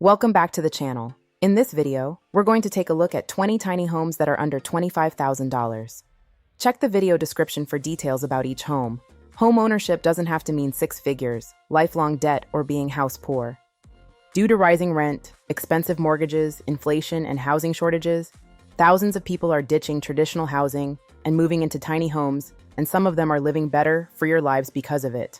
Welcome back to the channel. In this video, we're going to take a look at 20 tiny homes that are under $25,000. Check the video description for details about each home. Home ownership doesn't have to mean six figures, lifelong debt, or being house poor. Due to rising rent, expensive mortgages, inflation, and housing shortages, thousands of people are ditching traditional housing and moving into tiny homes, and some of them are living better, freer lives because of it.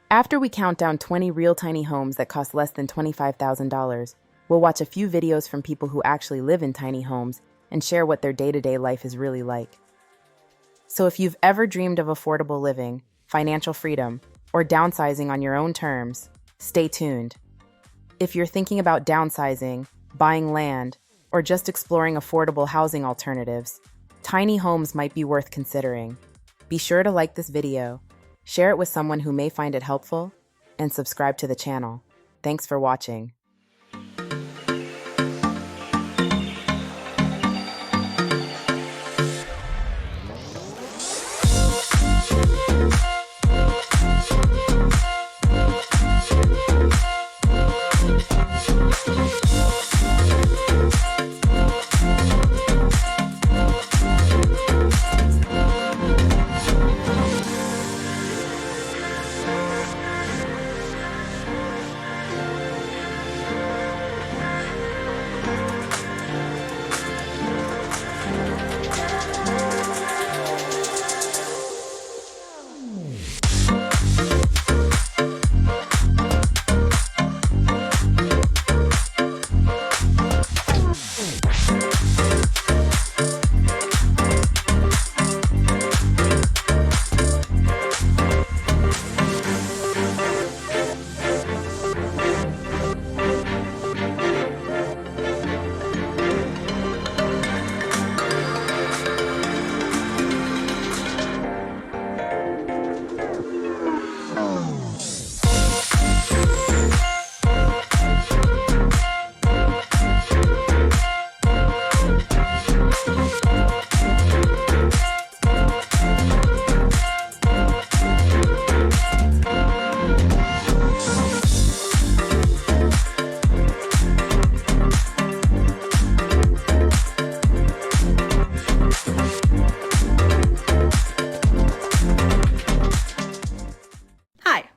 After we count down 20 real tiny homes that cost less than $25,000, we'll watch a few videos from people who actually live in tiny homes and share what their day-to-day life is really like. So if you've ever dreamed of affordable living, financial freedom, or downsizing on your own terms, stay tuned. If you're thinking about downsizing, buying land, or just exploring affordable housing alternatives, tiny homes might be worth considering. Be sure to like this video, share it with someone who may find it helpful, and subscribe to the channel. Thanks for watching.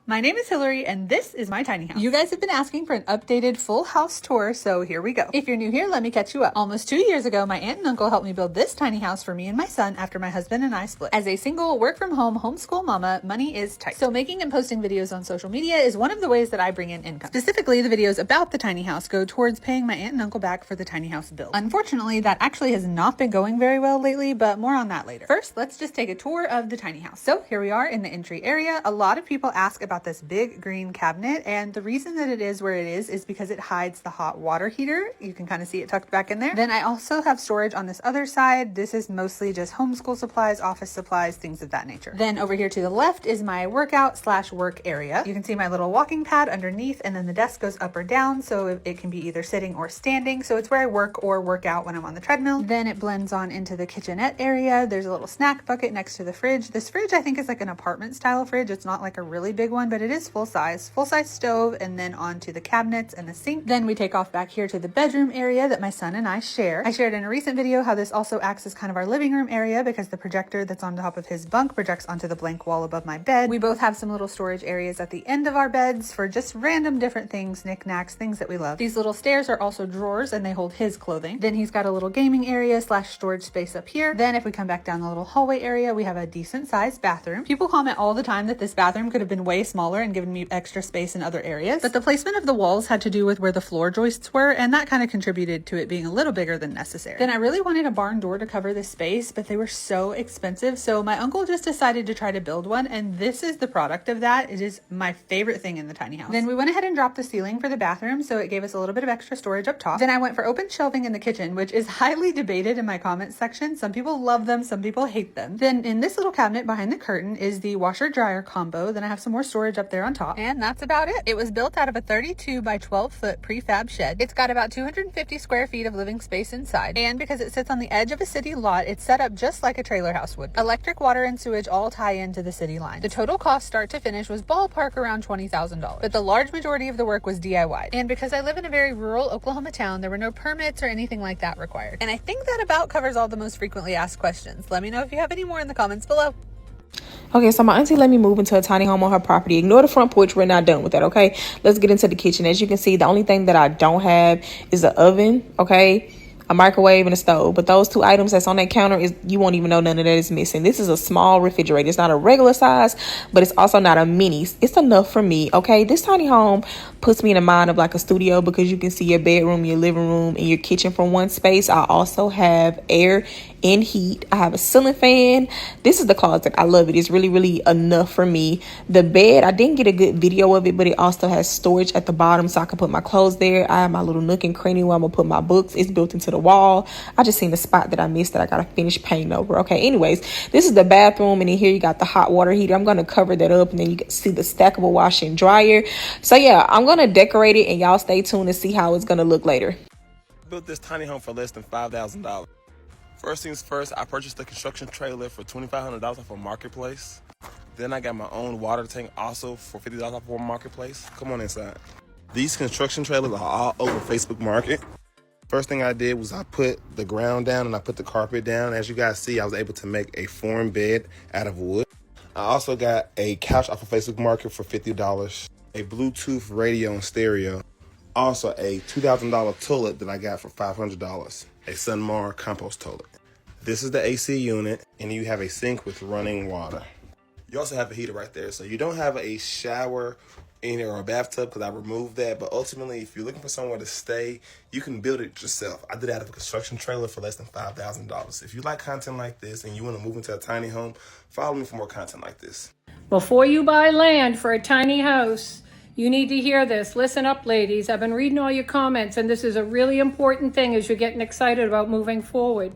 My name is Hillary and this is my tiny house. You guys have been asking for an updated full house tour, so here we go. If you're new here, let me catch you up. Almost 2 years ago, my aunt and uncle helped me build this tiny house for me and my son after my husband and I split. As a single work from home homeschool mama, money is tight. So making and posting videos on social media is one of the ways that I bring in income. Specifically, the videos about the tiny house go towards paying my aunt and uncle back for the tiny house build. Unfortunately, that actually has not been going very well lately, but more on that later. First, let's just take a tour of the tiny house. So here we are in the entry area. A lot of people ask about this big green cabinet, and the reason that it is where it is because it hides the hot water heater. You can kind of see it tucked back in there. Then I also have storage on this other side. This is mostly just homeschool supplies, office supplies, things of that nature. Then over here to the left is my workout/work area. You can see my little walking pad underneath, and then the desk goes up or down, so it can be either sitting or standing. So it's where I work or work out when I'm on the treadmill. Then it blends on into the kitchenette area. There's a little snack bucket next to the fridge. This fridge I think is like an apartment style fridge. It's not like a really big one, but it is full size stove, and then onto the cabinets and the sink. Then we take off back here to the bedroom area that my son and I share. I shared in a recent video how this also acts as kind of our living room area because the projector that's on top of his bunk projects onto the blank wall above my bed. We both have some little storage areas at the end of our beds for just random different things, knickknacks, things that we love. These little stairs are also drawers and they hold his clothing. Then he's got a little gaming area / storage space up here. Then if we come back down the little hallway area, we have a decent sized bathroom. People comment all the time that this bathroom could have been way smaller and given me extra space in other areas, but the placement of the walls had to do with where the floor joists were, and that kind of contributed to it being a little bigger than necessary. Then I really wanted a barn door to cover this space, but they were so expensive, so my uncle just decided to try to build one, and this is the product of that. It is my favorite thing in the tiny house. Then we went ahead and dropped the ceiling for the bathroom, so it gave us a little bit of extra storage up top. Then I went for open shelving in the kitchen, which is highly debated in my comments section. Some people love them, some people hate them. Then in this little cabinet behind the curtain is the washer dryer combo. Then I have some more storage up there on top. And that's about it. It was built out of a 32 by 12 foot prefab shed. It's got about 250 square feet of living space inside. And because it sits on the edge of a city lot, it's set up just like a trailer house would. Electric, water, and sewage all tie into the city line. The total cost start to finish was ballpark around $20,000, but the large majority of the work was DIY. And because I live in a very rural Oklahoma town, there were no permits or anything like that required. And I think that about covers all the most frequently asked questions. Let me know if you have any more in the comments below. Okay, so my auntie let me move into a tiny home on her property. Ignore the front porch. We're not done with that, okay? Let's get into the kitchen. As you can see, the only thing that I don't have is an oven, okay? A microwave and a stove. But those two items that's on that counter, is you won't even know none of that is missing. This is a small refrigerator. It's not a regular size, but it's also not a mini. It's enough for me, okay? This tiny home puts me in the mind of like a studio because you can see your bedroom, your living room, and your kitchen from one space. I also have air and heat. I have a ceiling fan. This is the closet. I love it. It's really, really enough for me. The bed, I didn't get a good video of it, but it also has storage at the bottom so I can put my clothes there. I have my little nook and cranny where I'm gonna put my books. It's built into the wall. I just seen the spot that I missed that I gotta finish painting over. Okay, anyways, this is the bathroom, and in here you got the hot water heater. I'm gonna cover that up, and then you can see the stackable washer and dryer. So yeah, I'm gonna decorate it, and y'all stay tuned to see how it's gonna look later. Built this tiny home for less than $5,000. First things first, I purchased a construction trailer for $2,500 off of Marketplace. Then I got my own water tank also for $50 off of Marketplace. Come on inside. These construction trailers are all over Facebook Market. First thing I did was I put the ground down and I put the carpet down. As you guys see, I was able to make a form bed out of wood. I also got a couch off of Facebook Market for $50, a Bluetooth radio and stereo. Also a $2,000 toilet that I got for $500, a Sunmar compost toilet. This is the AC unit, and you have a sink with running water. You also have a heater right there, so you don't have a shower in there or a bathtub because I removed that. But ultimately, if you're looking for somewhere to stay, you can build it yourself. I did it out of a construction trailer for less than $5,000. If you like content like this and you want to move into a tiny home, follow me for more content like this. Before you buy land for a tiny house, you need to hear this. Listen up, ladies. I've been reading all your comments, and this is a really important thing as you're getting excited about moving forward.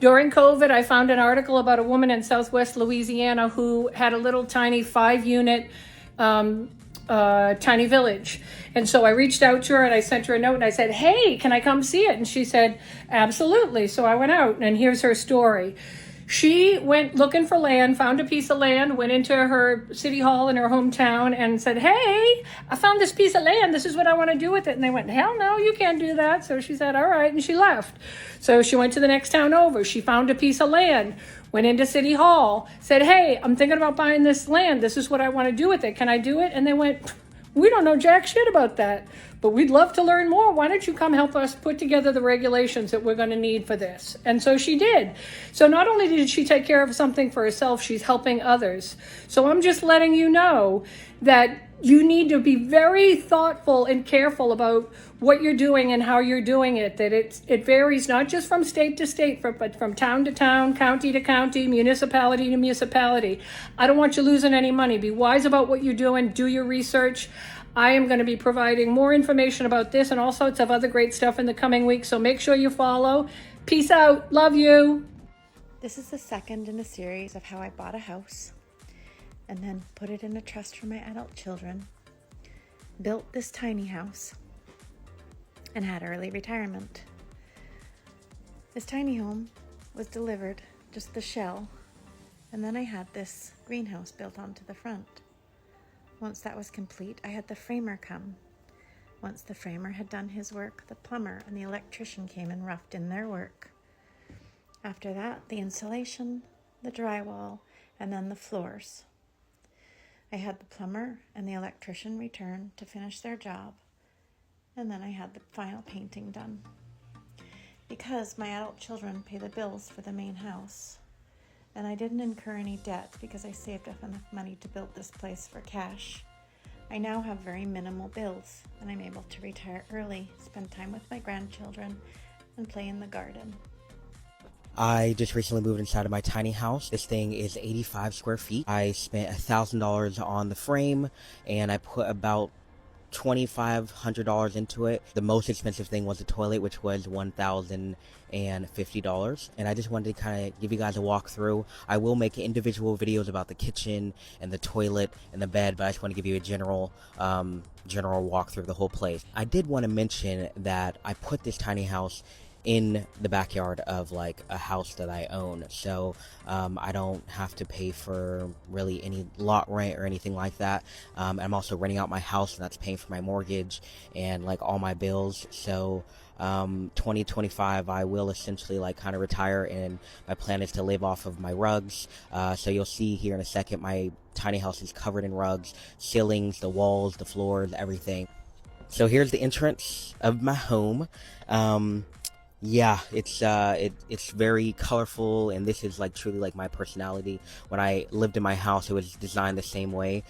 During COVID, I found an article about a woman in Southwest Louisiana who had a little tiny 5-unit tiny village. And so I reached out to her and I sent her a note and I said, hey, can I come see it? And she said, absolutely. So I went out, and here's her story. She went looking for land, found a piece of land, went into her city hall in her hometown and said, hey, I found this piece of land. This is what I want to do with it. And they went, hell no, you can't do that. So she said, all right. And she left. So she went to the next town over. She found a piece of land, went into city hall, said, hey, I'm thinking about buying this land. This is what I want to do with it. Can I do it? And they went, we don't know jack shit about that, but we'd love to learn more. Why don't you come help us put together the regulations that we're going to need for this? And so she did. So not only did she take care of something for herself, she's helping others. So I'm just letting you know that you need to be very thoughtful and careful about what you're doing and how you're doing it, that it varies not just from state to state, but from town to town, county to county, municipality to municipality. I don't want you losing any money. Be wise about what you're doing. Do your research. I am going to be providing more information about this and all sorts of other great stuff in the coming weeks, so make sure you follow. Peace out. Love you. This is the second in a series of how I bought a house and then put it in a trust for my adult children, built this tiny house, and had early retirement. This tiny home was delivered, just the shell, and then I had this greenhouse built onto the front. Once that was complete, I had the framer come. Once the framer had done his work, the plumber and the electrician came and roughed in their work. After that, the insulation, the drywall, and then the floors. I had the plumber and the electrician return to finish their job, and then I had the final painting done. Because my adult children pay the bills for the main house, and I didn't incur any debt because I saved up enough money to build this place for cash, I now have very minimal bills, and I'm able to retire early, spend time with my grandchildren, and play in the garden. I just recently moved inside of my tiny house. This thing is 85 square feet. I spent $1,000 on the frame, and I put about $2,500 into it. The most expensive thing was the toilet, which was $1,050. And I just wanted to kind of give you guys a walkthrough. I will make individual videos about the kitchen and the toilet and the bed, but I just want to give you a general walkthrough of the whole place. I did want to mention that I put this tiny house in the backyard of like a house that I own, so I don't have to pay for really any lot rent or anything like that. I'm also renting out my house, and that's paying for my mortgage and like all my bills. So 2025 I will essentially like kind of retire, and my plan is to live off of my rugs. So you'll see here in a second, my tiny house is covered in rugs, ceilings, the walls, the floors, everything. So here's the entrance of my home. Yeah, it's very colorful, and this is like truly like my personality. When I lived in my house, it was designed the same way,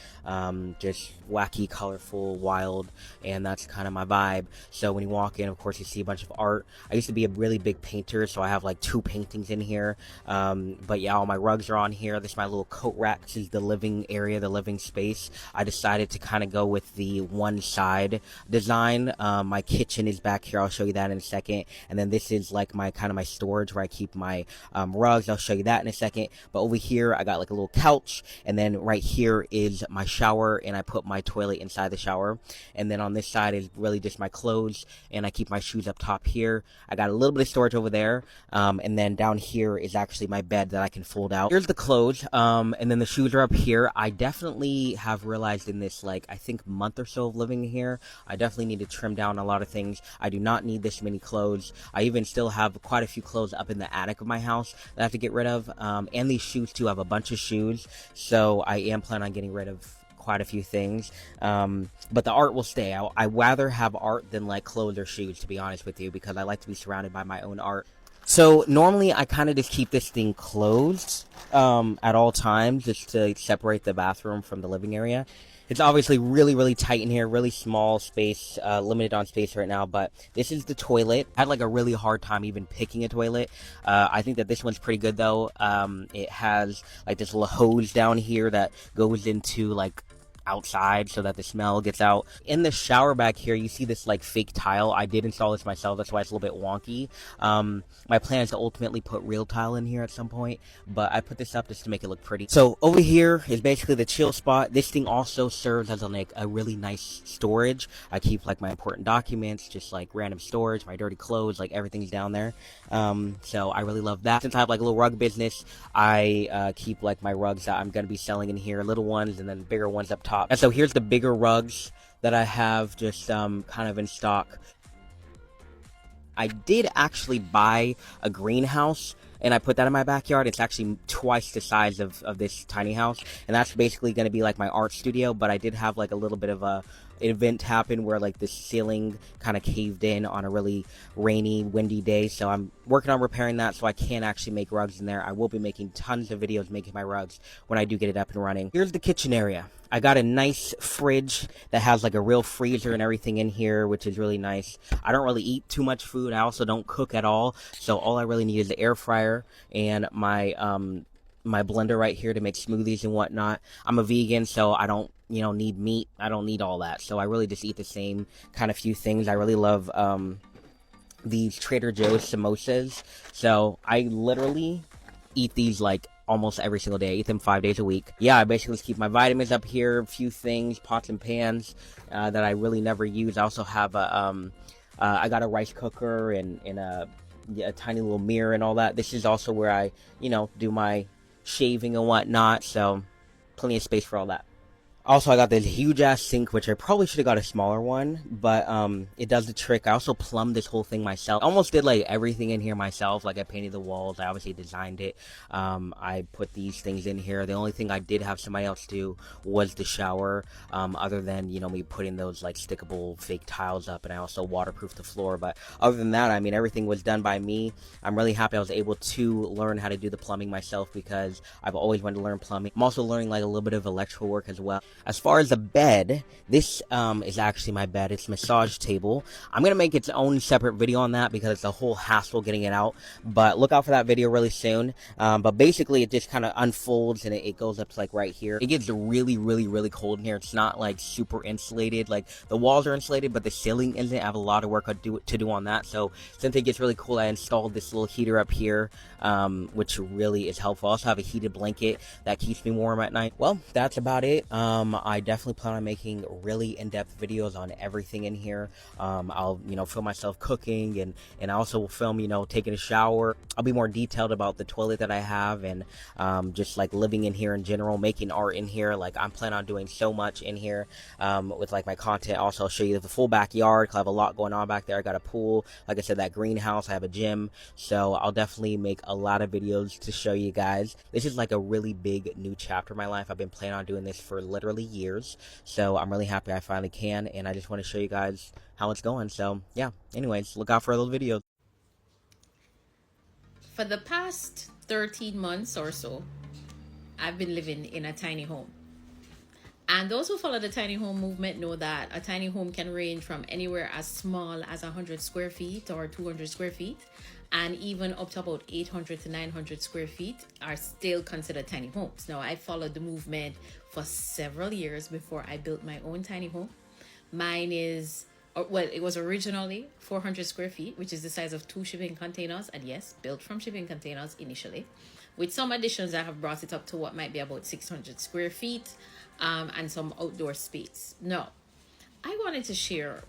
just wacky, colorful, wild, and that's kind of my vibe. So when you walk in, of course, you see a bunch of art. I used to be a really big painter, so I have like 2 paintings in here. But yeah, all my rugs are on here. This is my little coat rack. This is the living area, the living space. I decided to kind of go with the one side design. My kitchen is back here. I'll show you that in a second. And then this is like my kind of my storage where I keep my rugs. I'll show you that in a second. But over here I got like a little couch, and then right here is my shower, and I put my toilet inside the shower. And then on this side is really just my clothes, and I keep my shoes up top here. I got a little bit of storage over there, and then down here is actually my bed that I can fold out. Here's the clothes, and then the shoes are up here. I definitely have realized in this like I think month or so of living here, I definitely need to trim down a lot of things. I do not need this many clothes. I even still have quite a few clothes up in the attic of my house that I have to get rid of, and these shoes too. I have a bunch of shoes, so I am planning on getting rid of quite a few things, but the art will stay. I rather have art than like clothes or shoes, to be honest with you, because I like to be surrounded by my own art. So normally I kind of just keep this thing closed at all times, just to separate the bathroom from the living area. It's obviously really, really tight in here, really small space, limited on space right now, but this is the toilet. I had like a really hard time even picking a toilet. I think that this one's pretty good though. It has like this little hose down here that goes into like outside so that the smell gets out. In the shower back here, you see this like fake tile. I did install this myself, that's why it's a little bit wonky. My plan is to ultimately put real tile in here at some point, but I put this up just to make it look pretty. So over here is basically the chill spot. This thing also serves as like a really nice storage. I keep like my important documents, just like random storage, my dirty clothes, like everything's down there. So I really love that. Since I have like a little rug business, I keep like my rugs that I'm gonna be selling in here, little ones and then bigger ones up top. And so here's the bigger rugs that I have just kind of in stock. I did actually buy a greenhouse, and I put that in my backyard. It's actually twice the size of this tiny house, and that's basically going to be like my art studio. But I did have like a little bit of an event happen where like the ceiling kind of caved in on a really rainy, windy day, so I'm working on repairing that so I can actually make rugs in there. I will be making tons of videos making my rugs when I do get it up and running. Here's the kitchen area. I got a nice fridge that has like a real freezer and everything in here, which is really nice. I don't really eat too much food. I also don't cook at all, so all I really need is the air fryer and my my blender right here to make smoothies and whatnot. I'm a vegan, so I don't need meat. I don't need all that, so I really just eat the same kind of few things. I really love these Trader Joe's samosas, so I literally eat these like almost every single day. I eat them 5 days a week. Yeah, I basically just keep my vitamins up here, a few things, pots and pans that I really never use. I also have a I got a rice cooker and a tiny little mirror and all that. This is also where I do my shaving and whatnot, so plenty of space for all that. Also, I got this huge ass sink, which I probably should have got a smaller one, but it does the trick. I also plumbed this whole thing myself. I almost did like everything in here myself. Like I painted the walls, I obviously designed it. I put these things in here. The only thing I did have somebody else do was the shower, other than me putting those like stickable fake tiles up, and I also waterproofed the floor. But other than that, I mean, everything was done by me. I'm really happy I was able to learn how to do the plumbing myself, because I've always wanted to learn plumbing. I'm also learning like a little bit of electrical work as well. As far as the bed, this is actually my bed. It's a massage table. I'm going to make its own separate video on that because it's a whole hassle getting it out. But look out for that video really soon. But basically, it just kind of unfolds and it goes up to like right here. It gets really, really, really cold in here. It's not like super insulated. Like the walls are insulated, but the ceiling isn't. I have a lot of work to do on that. So since it gets really cold, I installed this little heater up here, which really is helpful. I also have a heated blanket that keeps me warm at night. Well, that's about it. I definitely plan on making really in-depth videos on everything in here. I'll, film myself cooking and I also will film, taking a shower. I'll be more detailed about the toilet that I have and just like living in here in general, making art in here. Like I'm planning on doing so much in here with like my content. Also, I'll show you the full backyard because I have a lot going on back there. I got a pool, like I said, that greenhouse. I have a gym, so I'll definitely make a lot of videos to show you guys. This is like a really big new chapter in my life. I've been planning on doing this for literally years, so I'm really happy I finally can, and I just want to show you guys how it's going. So yeah, anyways, look out for those videos. For the past 13 months or so, I've been living in a tiny home. And those who follow the tiny home movement know that a tiny home can range from anywhere as small as 100 square feet or 200 square feet, and even up to about 800 to 900 square feet are still considered tiny homes. Now, I followed the movement for several years before I built my own tiny home. Mine is, well, it was originally 400 square feet, which is the size of 2 shipping containers. And yes, built from shipping containers initially. With some additions, I have brought it up to what might be about 600 square feet and some outdoor space. Now, I wanted to share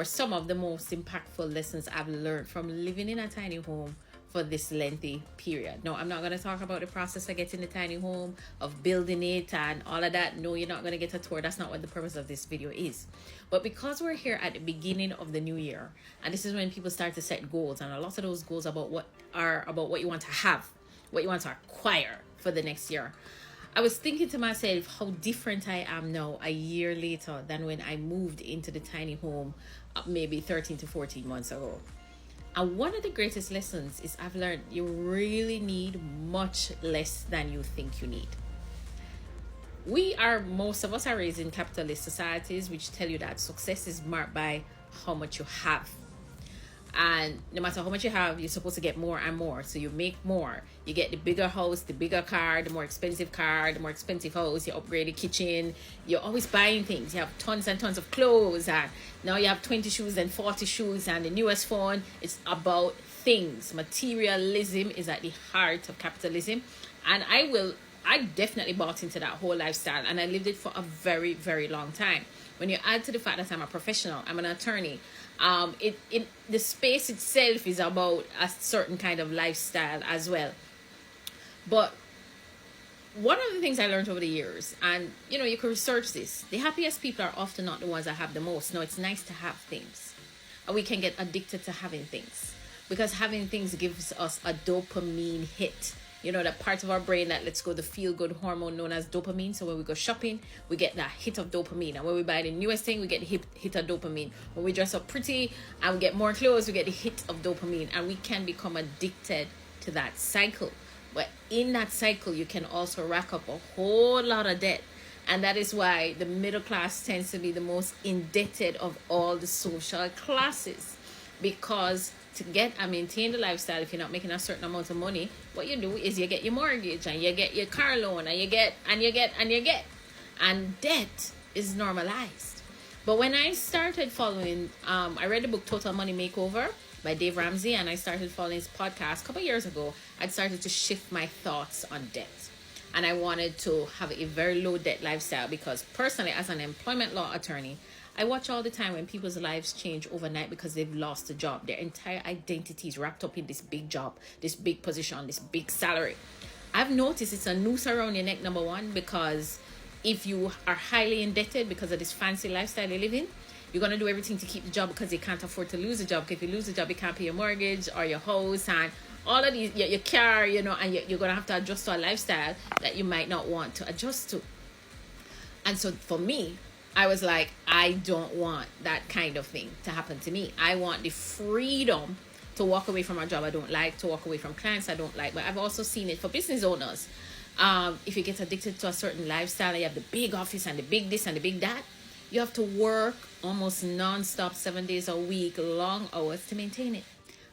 some of the most impactful lessons I've learned from living in a tiny home for this lengthy period. Now, I'm not going to talk about the process of getting the tiny home, of building it and all of that. No, you're not going to get a tour. That's not what the purpose of this video is. But because we're here at the beginning of the new year, and this is when people start to set goals, and a lot of those goals are about what you want to have, what you want to acquire for the next year. I was thinking to myself how different I am now a year later than when I moved into the tiny home maybe 13 to 14 months ago. And one of the greatest lessons is I've learned you really need much less than you think you need. Most of us are raised in capitalist societies which tell you that success is marked by how much you have. And no matter how much you have, you're supposed to get more and more. So you make more. You get the bigger house, the bigger car, the more expensive house. You upgrade the kitchen. You're always buying things. You have tons and tons of clothes. And now you have 20 shoes and 40 shoes and the newest phone. It's about things. Materialism is at the heart of capitalism. And I definitely bought into that whole lifestyle. And I lived it for a very, very long time. When you add to the fact that I'm a professional, I'm an attorney, the space itself is about a certain kind of lifestyle as well. But one of the things I learned over the years, and you can research this, the happiest people are often not the ones that have the most. No, it's nice to have things, and we can get addicted to having things because having things gives us a dopamine hit. That part of our brain that lets go the feel-good hormone known as dopamine. So when we go shopping, we get that hit of dopamine. And when we buy the newest thing, we get the hit of dopamine. When we dress up pretty and we get more clothes, we get the hit of dopamine. And we can become addicted to that cycle. But in that cycle, you can also rack up a whole lot of debt. And that is why the middle class tends to be the most indebted of all the social classes. Because to get and maintain the lifestyle, if you're not making a certain amount of money, what you do is you get your mortgage and you get your car loan and you get and debt is normalized. But when I started following, I read the book Total Money Makeover by Dave Ramsey, and I started following his podcast a couple years ago. I'd started to shift my thoughts on debt, and I wanted to have a very low debt lifestyle because personally, as an employment law attorney, I watch all the time when people's lives change overnight because they've lost a job. Their entire identity is wrapped up in this big job, this big position, this big salary. I've noticed it's a noose around your neck, number one, because if you are highly indebted because of this fancy lifestyle you live in, you're going to do everything to keep the job because you can't afford to lose the job. Because if you lose the job, you can't pay your mortgage or your house and all of these, your car, and you're going to have to adjust to a lifestyle that you might not want to adjust to. And so for me, I was like, I don't want that kind of thing to happen to me. I want the freedom to walk away from a job I don't like, to walk away from clients I don't like. But I've also seen it for business owners. If you get addicted to a certain lifestyle, you have the big office and the big this and the big that, you have to work almost non-stop 7 days a week, long hours to maintain it.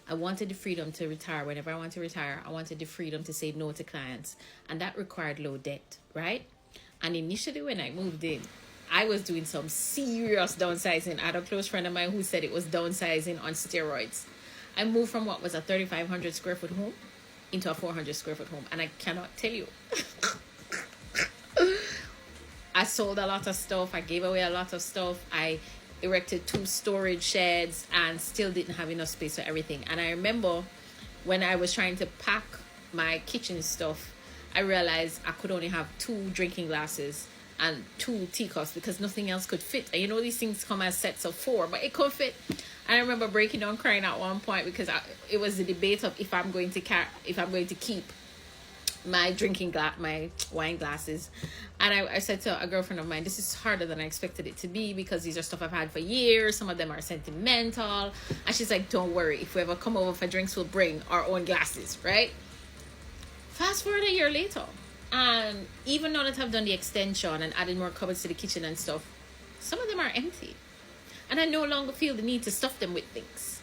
I wanted the freedom to retire whenever I want to retire. I wanted the freedom to say no to clients, and that required low debt, right? And initially when I moved in, I was doing some serious downsizing. I had a close friend of mine who said it was downsizing on steroids. I moved from what was a 3,500 square foot home into a 400 square foot home, and I cannot tell you. I sold a lot of stuff. I gave away a lot of stuff. I erected 2 storage sheds and still didn't have enough space for everything. And I remember when I was trying to pack my kitchen stuff, I realized I could only have 2 drinking glasses and 2 teacups because nothing else could fit. And you know, these things come as sets of 4, but it could fit. I remember breaking down crying at one point because it was the debate of if I'm going to keep my my wine glasses. And I said to a girlfriend of mine, this is harder than I expected it to be because these are stuff I've had for years. Some of them are sentimental. And she's like, don't worry, if we ever come over for drinks, we'll bring our own glasses, right? Fast forward a year later, and even now that I've done the extension and added more cupboards to the kitchen and stuff, some of them are empty, and I no longer feel the need to stuff them with things.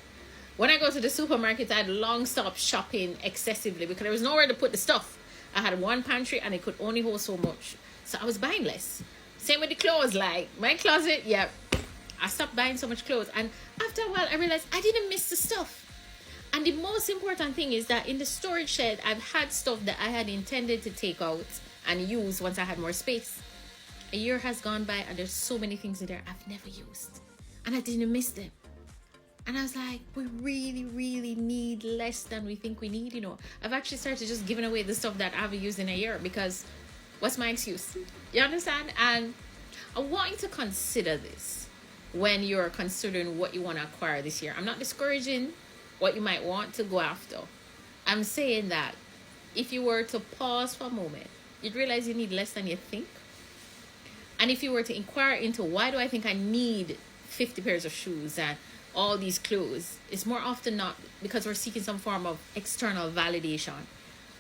When I go to the supermarket, I'd long stop shopping excessively because there was nowhere to put the stuff. I had one pantry and it could only hold so much, so I was buying less. Same with the clothes. Like my closet, yeah, I stopped buying so much clothes, and after a while I realized I didn't miss the stuff. And the most important thing is that in the storage shed, I've had stuff that I had intended to take out and use once I had more space. A year has gone by and there's so many things in there I've never used, and I didn't miss them. And I was like, we really, really need less than we think we need, you know. I've actually started just giving away the stuff that I haven't used in a year because what's my excuse? You understand? And I want you to consider this when you're considering what you want to acquire this year. I'm not discouraging what you might want to go after. I'm saying that if you were to pause for a moment, you'd realize you need less than you think. And if you were to inquire into why do I think I need 50 pairs of shoes and all these clothes, it's more often not because we're seeking some form of external validation.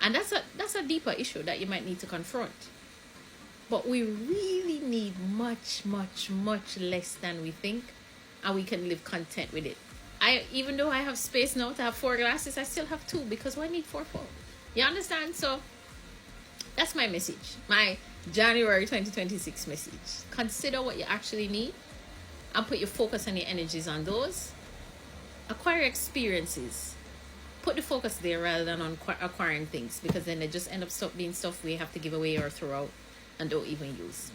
And that's a deeper issue that you might need to confront. But we really need much, much, much less than we think, and we can live content with it. Even though I have space now to have 4 glasses, I still have 2 because why need 4 for? You understand? So that's my message, my January 2026 message. Consider what you actually need and put your focus and your energies on those. Acquire experiences. Put the focus there rather than on acquiring things, because then they just end up being stuff we have to give away or throw out and don't even use.